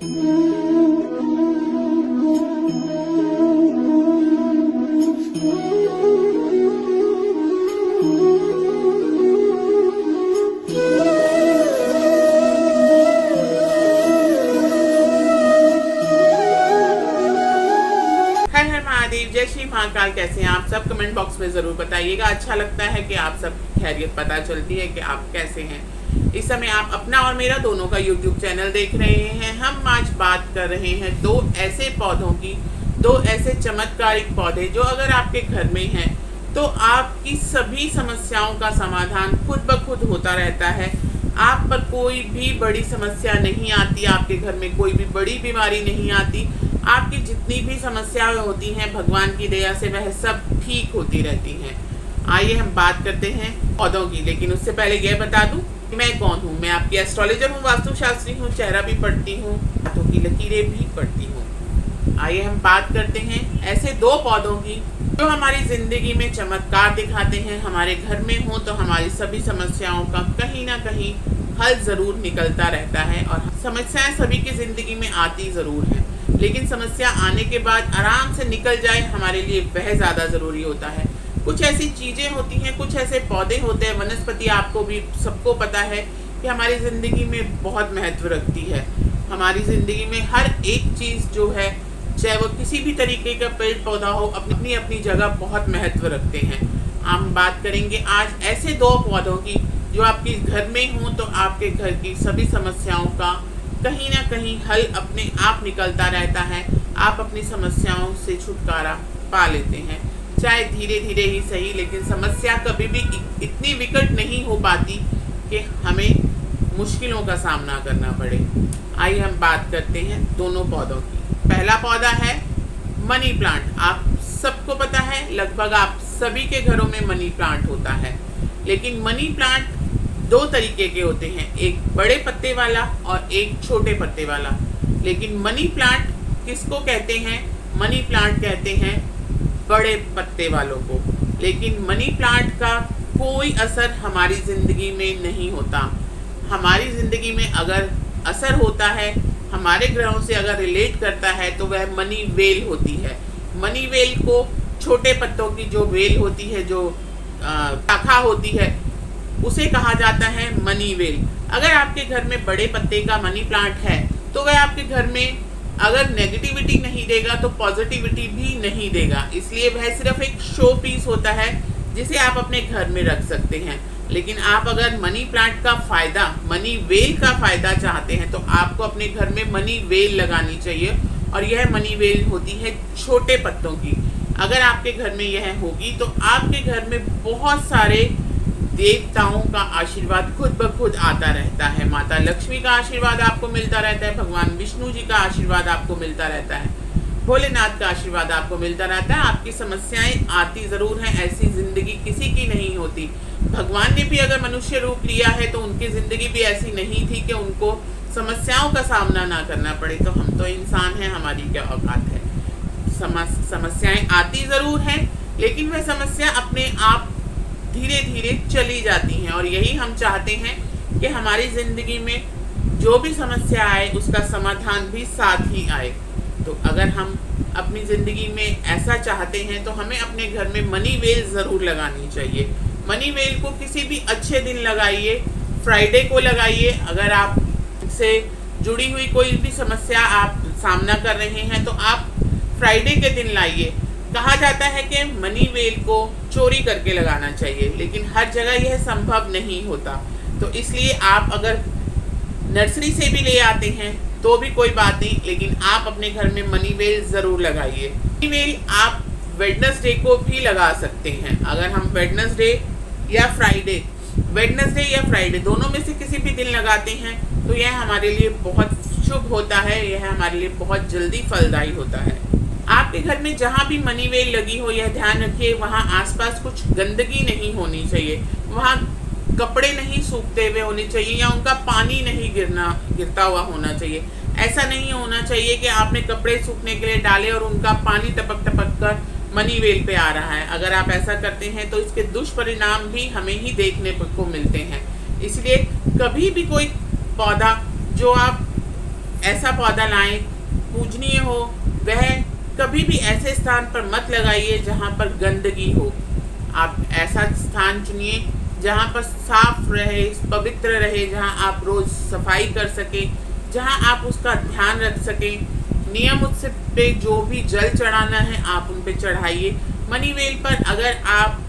जय श्री महाकाल। कैसे हैं आप सब? कमेंट बॉक्स में ज़रूर बताइएगा। अच्छा लगता है कि आप सब खैरियत पता चलती है कि आप कैसे हैं। इस समय आप अपना और मेरा दोनों का YouTube चैनल देख रहे हैं। हम आज बात कर रहे हैं दो ऐसे पौधों की, दो ऐसे चमत्कारिक पौधे जो अगर आपके घर में हैं तो आपकी सभी समस्याओं का समाधान खुद ब खुद होता रहता है। आप पर कोई भी बड़ी समस्या नहीं आती, आपके घर में कोई भी बड़ी बीमारी नहीं आती। आपकी जितनी भी समस्याएं होती हैं भगवान की दया से वह सब ठीक होती रहती हैं। आइए हम बात करते हैं पौधों की, लेकिन उससे पहले यह बता दूं कि मैं कौन हूं। मैं आपकी एस्ट्रोलॉजर हूं, वास्तुशास्त्री हूं, चेहरा भी पढ़ती हूं, हाथों की लकीरें भी पढ़ती हूं। आइए हम बात करते हैं ऐसे दो पौधों की जो हमारी जिंदगी में चमत्कार दिखाते हैं। हमारे घर में हो तो हमारी सभी समस्याओं का कहीं ना कहीं हल जरूर निकलता रहता है। और समस्याएं सभी की जिंदगी में आती जरूर है, लेकिन समस्या आने के बाद आराम से निकल जाए हमारे लिए वह ज़्यादा ज़रूरी होता है। कुछ ऐसी चीज़ें होती हैं, कुछ ऐसे पौधे होते हैं, वनस्पति आपको भी सबको पता है कि हमारी ज़िंदगी में बहुत महत्व रखती है। हमारी ज़िंदगी में हर एक चीज़ जो है, चाहे वो किसी भी तरीके का पेड़ पौधा हो, अपनी अपनी जगह बहुत महत्व रखते हैं। हम बात करेंगे आज ऐसे दो पौधों की जो आपके घर में हों तो आपके घर की सभी समस्याओं का कहीं ना कहीं हल अपने आप निकलता रहता है। आप अपनी समस्याओं से छुटकारा पा लेते हैं, चाहे धीरे धीरे ही सही, लेकिन समस्या कभी भी इतनी विकट नहीं हो पाती कि हमें मुश्किलों का सामना करना पड़े। आइए हम बात करते हैं दोनों पौधों की। पहला पौधा है मनी प्लांट। आप सबको पता है, लगभग आप सभी के घरों में मनी प्लांट होता है। लेकिन मनी प्लांट दो तरीके के होते हैं, एक बड़े पत्ते वाला और एक छोटे पत्ते वाला। लेकिन मनी प्लांट किसको कहते हैं? मनी प्लांट कहते हैं बड़े पत्ते वालों को। लेकिन मनी प्लांट का कोई असर हमारी ज़िंदगी में नहीं होता। हमारी ज़िंदगी में अगर असर होता है, हमारे ग्रहों से अगर रिलेट करता है तो वह मनी वेल होती है। मनी वेल को छोटे पत्तों की जो वेल होती है, जो शाखा होती है, उसे कहा जाता है मनी वेल। अगर आपके घर में बड़े पत्ते का मनी प्लांट है तो वह आपके घर में अगर नेगेटिविटी नहीं देगा तो पॉजिटिविटी भी नहीं देगा। इसलिए वह सिर्फ एक शो पीस होता है जिसे आप अपने घर में रख सकते हैं। लेकिन आप अगर मनी प्लांट का फ़ायदा, मनी वेल का फ़ायदा चाहते हैं तो आपको अपने घर में मनी वेल लगानी चाहिए। और यह मनी वेल होती है छोटे पत्तों की। अगर आपके घर में यह होगी तो आपके घर में बहुत सारे देवताओं का आशीर्वाद खुद ब खुद आता रहता है। माता लक्ष्मी का आशीर्वाद आपको मिलता रहता है, भगवान विष्णु जी का आशीर्वाद आपको मिलता रहता है, भोलेनाथ का आशीर्वाद आपको मिलता रहता है। आपकी समस्याएं आती ज़रूर हैं, ऐसी ज़िंदगी किसी की नहीं होती। भगवान ने भी अगर मनुष्य रूप लिया है तो उनकी ज़िंदगी भी ऐसी नहीं थी कि उनको समस्याओं का सामना ना करना पड़े। तो हम तो इंसान हैं, हमारी क्या औकात है। समस्याएं आती ज़रूर हैं, लेकिन वह समस्या अपने आप धीरे धीरे चली जाती हैं। और यही हम चाहते हैं कि हमारी ज़िंदगी में जो भी समस्या आए उसका समाधान भी साथ ही आए। तो अगर हम अपनी ज़िंदगी में ऐसा चाहते हैं तो हमें अपने घर में मनी वेल ज़रूर लगानी चाहिए। मनी वेल को किसी भी अच्छे दिन लगाइए, फ्राइडे को लगाइए। अगर आप से जुड़ी हुई कोई भी समस्या आप सामना कर रहे हैं तो आप फ्राइडे के दिन लाइए। कहा जाता है कि मनी वेल को चोरी करके लगाना चाहिए, लेकिन हर जगह यह संभव नहीं होता। तो इसलिए आप अगर नर्सरी से भी ले आते हैं तो भी कोई बात नहीं, लेकिन आप अपने घर में मनी वेल ज़रूर लगाइए। मनी वेल आप वेडनेसडे को भी लगा सकते हैं। अगर हम वेडनेसडे या फ्राइडे दोनों में से किसी भी दिन लगाते हैं तो यह हमारे लिए बहुत शुभ होता है, यह हमारे लिए बहुत जल्दी फलदायी होता है। आपके घर में जहाँ भी मनी वेल लगी हो, यह ध्यान रखिए वहाँ आसपास कुछ गंदगी नहीं होनी चाहिए, वहाँ कपड़े नहीं सूखते हुए होने चाहिए या उनका पानी नहीं गिरता हुआ होना चाहिए। ऐसा नहीं होना चाहिए कि आपने कपड़े सूखने के लिए डाले और उनका पानी टपक टपक कर मनी वेल पे आ रहा है। अगर आप ऐसा करते हैं तो इसके दुष्परिणाम भी हमें ही देखने को मिलते हैं। इसलिए कभी भी कोई पौधा जो आप ऐसा पौधा लाएं पूजनीय हो। वह कभी भी ऐसे स्थान पर मत लगाइए जहाँ पर गंदगी हो। आप ऐसा स्थान चुनिए जहाँ पर साफ रहे, पवित्र रहे, जहाँ आप रोज सफाई कर सकें, जहाँ आप उसका ध्यान रख सकें। नियम उससे पे जो भी जल चढ़ाना है आप उन पे चढ़ाइए। मनी वेल पर अगर आप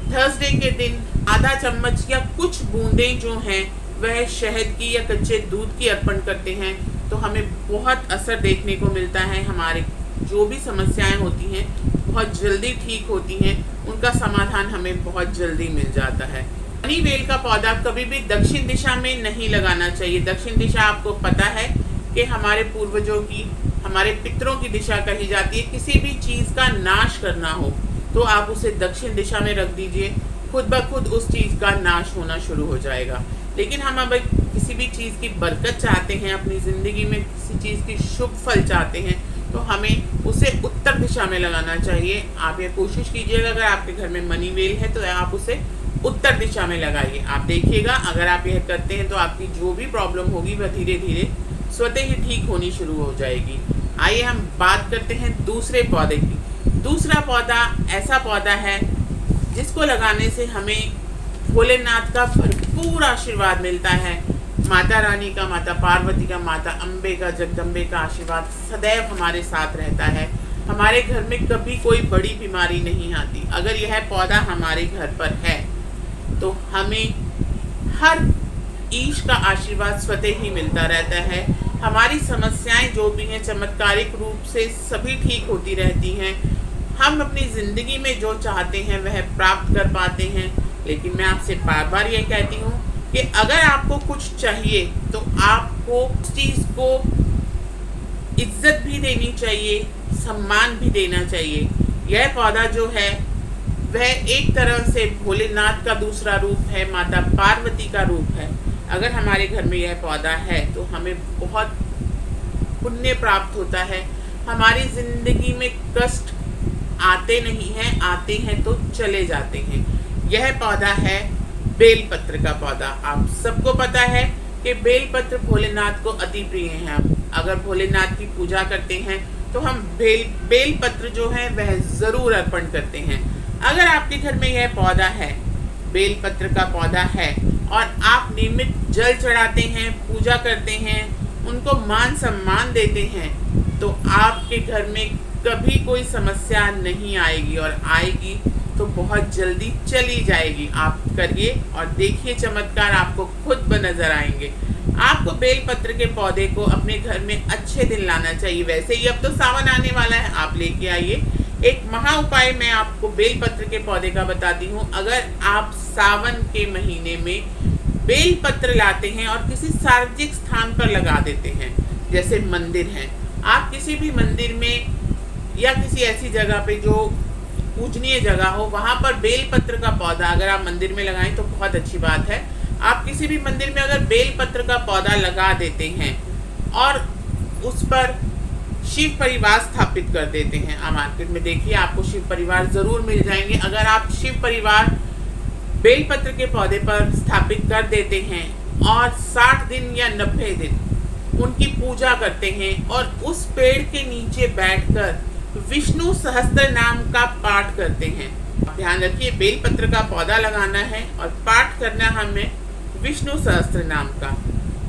थर्सडे के दिन आधा चम्मच या कुछ बूंदें जो हैं वह शहद की या कच्चे दूध की अर्पण करते हैं तो हमें बहुत असर देखने को मिलता है। हमारे जो भी समस्याएं होती हैं बहुत जल्दी ठीक होती हैं, उनका समाधान हमें बहुत जल्दी मिल जाता है। मनी वेल का पौधा कभी भी दक्षिण दिशा में नहीं लगाना चाहिए। दक्षिण दिशा आपको पता है कि हमारे पूर्वजों की, हमारे पितरों की दिशा कही जाती है। किसी भी चीज़ का नाश करना हो तो आप उसे दक्षिण दिशा में रख दीजिए, खुद ब खुद उस चीज़ का नाश होना शुरू हो जाएगा। लेकिन हम अब किसी भी चीज़ की बरकत चाहते हैं, अपनी ज़िंदगी में किसी चीज़ की शुभ फल चाहते हैं तो हमें उसे उत्तर दिशा में लगाना चाहिए। आप ये कोशिश कीजिएगा, अगर आपके घर में मनी वेल है तो आप उसे उत्तर दिशा में लगाइए। आप देखिएगा अगर आप यह करते हैं तो आपकी जो भी प्रॉब्लम होगी वह धीरे धीरे स्वतः ही ठीक होनी शुरू हो जाएगी। आइए हम बात करते हैं दूसरे पौधे की। दूसरा पौधा ऐसा पौधा है जिसको लगाने से हमें भोलेनाथ का भरपूर आशीर्वाद मिलता है। माता रानी का, माता पार्वती का, माता अम्बे का, जगदम्बे का आशीर्वाद सदैव हमारे साथ रहता है। हमारे घर में कभी कोई बड़ी बीमारी नहीं आती। अगर यह पौधा हमारे घर पर है तो हमें हर ईश का आशीर्वाद स्वतः ही मिलता रहता है। हमारी समस्याएं जो भी हैं चमत्कारिक रूप से सभी ठीक होती रहती हैं। हम अपनी ज़िंदगी में जो चाहते हैं वह प्राप्त कर पाते हैं। लेकिन मैं आपसे बार बार ये कहती हूँ कि अगर आपको कुछ चाहिए तो आपको उस चीज़ को इज्जत भी देनी चाहिए, सम्मान भी देना चाहिए। यह पौधा जो है वह एक तरह से भोलेनाथ का दूसरा रूप है, माता पार्वती का रूप है। अगर हमारे घर में यह पौधा है तो हमें बहुत पुण्य प्राप्त होता है। हमारी ज़िंदगी में कष्ट आते नहीं हैं, आते हैं तो चले जाते हैं। यह पौधा है बेलपत्र का पौधा। आप सबको पता है कि बेलपत्र भोलेनाथ को अति प्रिय है। अगर भोलेनाथ की पूजा करते हैं तो हम बेलपत्र जो है वह ज़रूर अर्पण करते हैं। अगर आपके घर में यह पौधा है, बेलपत्र का पौधा है, और आप नियमित जल चढ़ाते हैं, पूजा करते हैं, उनको मान सम्मान देते हैं तो आपके घर में कभी कोई समस्या नहीं आएगी, और आएगी तो बहुत जल्दी चली जाएगी। आप करिए और देखिए चमत्कार आपको खुद नजर आएंगे। आपको बेलपत्र के पौधे को अपने घर में अच्छे दिन लाना चाहिए। वैसे ही अब तो सावन आने वाला है, आप लेके आइए। एक महा उपाय मैं आपको बेलपत्र के पौधे का बताती हूँ। अगर आप सावन के महीने में बेलपत्र लाते हैं और किसी सार्वजनिक स्थान पर लगा देते हैं, जैसे मंदिर हैं, आप किसी भी मंदिर में या किसी ऐसी जगह पे जो पूजनीय जगह हो वहाँ पर बेलपत्र का पौधा अगर आप मंदिर में लगाएं तो बहुत अच्छी बात है। आप किसी भी मंदिर में अगर बेलपत्र का पौधा लगा देते हैं और उस पर शिव परिवार स्थापित कर देते हैं, आप मार्केट में देखिए आपको शिव परिवार ज़रूर मिल जाएंगे। अगर आप शिव परिवार बेलपत्र के पौधे पर स्थापित कर देते हैं और 60 दिन या 90 दिन उनकी पूजा करते हैं और उस पेड़ के नीचे बैठकर विष्णु सहस्त्र नाम का पाठ करते हैं। ध्यान रखिए बेलपत्र का पौधा लगाना है और पाठ करना हमें विष्णु सहस्त्र नाम का।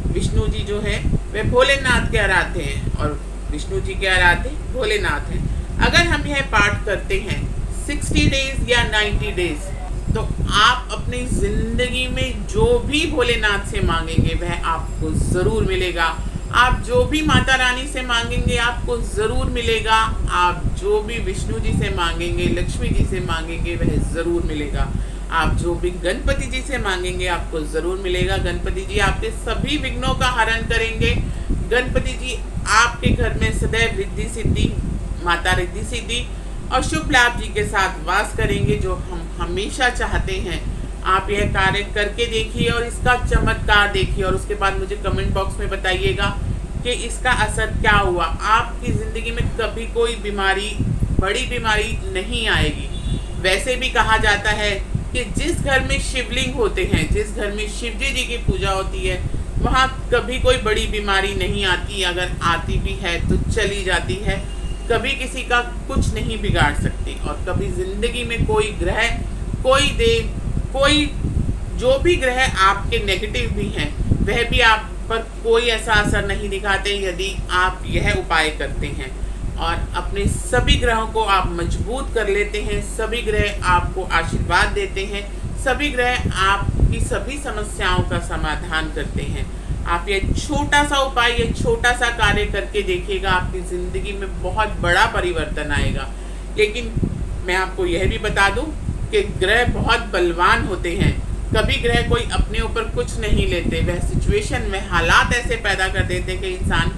विष्णु जी जो है वे भोलेनाथ के आराध्य हैं और विष्णु जी के आराध्य भोलेनाथ हैं। अगर हम यह पाठ करते हैं 60 डेज या 90 डेज तो आप अपनी ज़िंदगी में जो भी भोलेनाथ से मांगेंगे वह आपको ज़रूर मिलेगा। आप जो भी माता रानी से मांगेंगे आपको ज़रूर मिलेगा। आप जो भी विष्णु जी से मांगेंगे, लक्ष्मी जी से मांगेंगे वह ज़रूर मिलेगा। आप जो भी गणपति जी से मांगेंगे आपको ज़रूर मिलेगा। गणपति जी आपके सभी विघ्नों का हरण करेंगे। गणपति जी आपके घर में सदैव रिद्धि सिद्धि, माता रिद्धि सिद्धि और शुभ लाभ जी के साथ वास करेंगे, जो हम हमेशा चाहते हैं। आप यह कार्य करके देखिए और इसका चमत्कार देखिए और उसके बाद मुझे कमेंट बॉक्स में बताइएगा कि इसका असर क्या हुआ। आपकी ज़िंदगी में कभी कोई बीमारी, बड़ी बीमारी नहीं आएगी। वैसे भी कहा जाता है कि जिस घर में शिवलिंग होते हैं, जिस घर में शिवजी जी की पूजा होती है, वहाँ कभी कोई बड़ी बीमारी नहीं आती, अगर आती भी है तो चली जाती है, कभी किसी का कुछ नहीं बिगाड़ सकती। और कभी जिंदगी में कोई ग्रह, कोई देव, कोई जो भी ग्रह आपके नेगेटिव भी हैं, वह भी आप पर कोई ऐसा असर नहीं दिखाते यदि आप यह उपाय करते हैं। और अपने सभी ग्रहों को आप मजबूत कर लेते हैं, सभी ग्रह आपको आशीर्वाद देते हैं, सभी ग्रह आपकी सभी समस्याओं का समाधान करते हैं। आप ये छोटा सा उपाय, ये छोटा सा कार्य करके देखिएगा, आपकी ज़िंदगी में बहुत बड़ा परिवर्तन आएगा। लेकिन मैं आपको यह भी बता दूं कि ग्रह बहुत बलवान होते हैं, कभी ग्रह कोई अपने ऊपर कुछ नहीं लेते, वह सिचुएशन में हालात ऐसे पैदा कर देते कि इंसान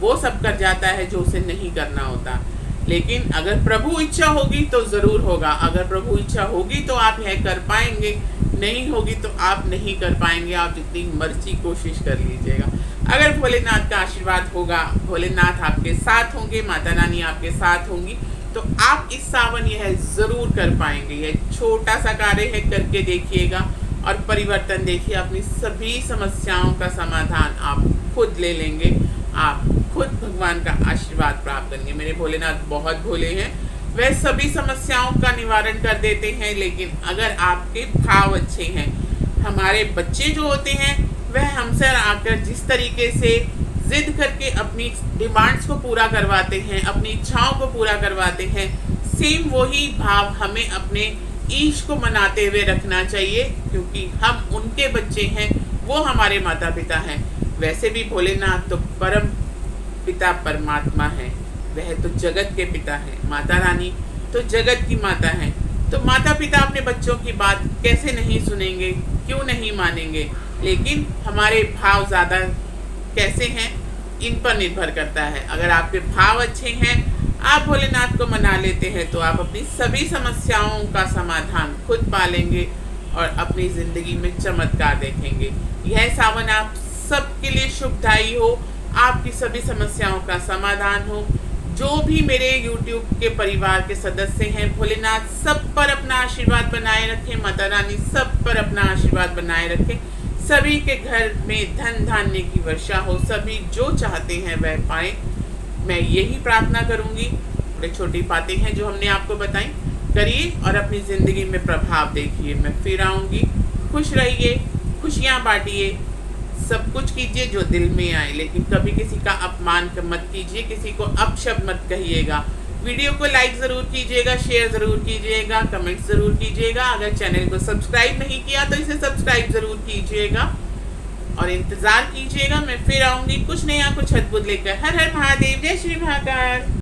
वो सब कर जाता है जो उसे नहीं करना होता। लेकिन अगर प्रभु इच्छा होगी तो ज़रूर होगा, अगर प्रभु इच्छा होगी तो आप यह कर पाएंगे, नहीं होगी तो आप नहीं कर पाएंगे, आप जितनी मर्जी कोशिश कर लीजिएगा। अगर भोलेनाथ का आशीर्वाद होगा, भोलेनाथ आपके साथ होंगे, माता रानी आपके साथ होंगी, तो आप इस सावन यह ज़रूर कर पाएंगे। यह छोटा सा कार्य है, करके देखिएगा और परिवर्तन देखिए, अपनी सभी समस्याओं का समाधान आप खुद ले लेंगे, आप खुद भगवान का आशीर्वाद प्राप्त करेंगे। मेरे भोलेनाथ बहुत भोले हैं, वह सभी समस्याओं का निवारण कर देते हैं। लेकिन अगर आपके भाव अच्छे हैं, हमारे बच्चे जो होते हैं वह हमसे आकर जिस तरीके से जिद करके अपनी डिमांड्स को पूरा करवाते हैं, अपनी इच्छाओं को पूरा करवाते हैं, सेम वही भाव हमें अपने ईश को मनाते हुए रखना चाहिए, क्योंकि हम उनके बच्चे हैं, वो हमारे माता पिता हैं। वैसे भी भोलेनाथ तो परम पिता परमात्मा है, वह तो जगत के पिता हैं, माता रानी तो जगत की माता हैं। तो माता पिता अपने बच्चों की बात कैसे नहीं सुनेंगे, क्यों नहीं मानेंगे? लेकिन हमारे भाव ज़्यादा कैसे हैं, इन पर निर्भर करता है। अगर आपके भाव अच्छे हैं, आप भोलेनाथ को मना लेते हैं, तो आप अपनी सभी समस्याओं का समाधान खुद पालेंगे और अपनी ज़िंदगी में चमत्कार देखेंगे। यह सावन आप सबके लिए शुभदायी हो, आपकी सभी समस्याओं का समाधान हो। जो भी मेरे YouTube के परिवार के सदस्य हैं, भोलेनाथ सब पर अपना आशीर्वाद बनाए रखें, माता रानी सब पर अपना आशीर्वाद बनाए रखें, सभी के घर में धन धान्य की वर्षा हो, सभी जो चाहते हैं वह पाएं। मैं यही प्रार्थना करूंगी। बड़े छोटी बातें हैं जो हमने आपको बताई, करिए और अपनी ज़िंदगी में प्रभाव देखिए। मैं फिर आऊँगी। खुश रहिए, खुशियाँ बांटिए, सब कुछ कीजिए जो दिल में आए, लेकिन कभी किसी का अपमान मत कीजिए, किसी को अपशब्द मत कहिएगा। वीडियो को लाइक ज़रूर कीजिएगा, शेयर ज़रूर कीजिएगा, कमेंट ज़रूर कीजिएगा। अगर चैनल को सब्सक्राइब नहीं किया तो इसे सब्सक्राइब ज़रूर कीजिएगा और इंतज़ार कीजिएगा। मैं फिर आऊँगी कुछ नया, कुछ अद्भुत लेकर। हर हर महादेव, जय श्री महाकाल।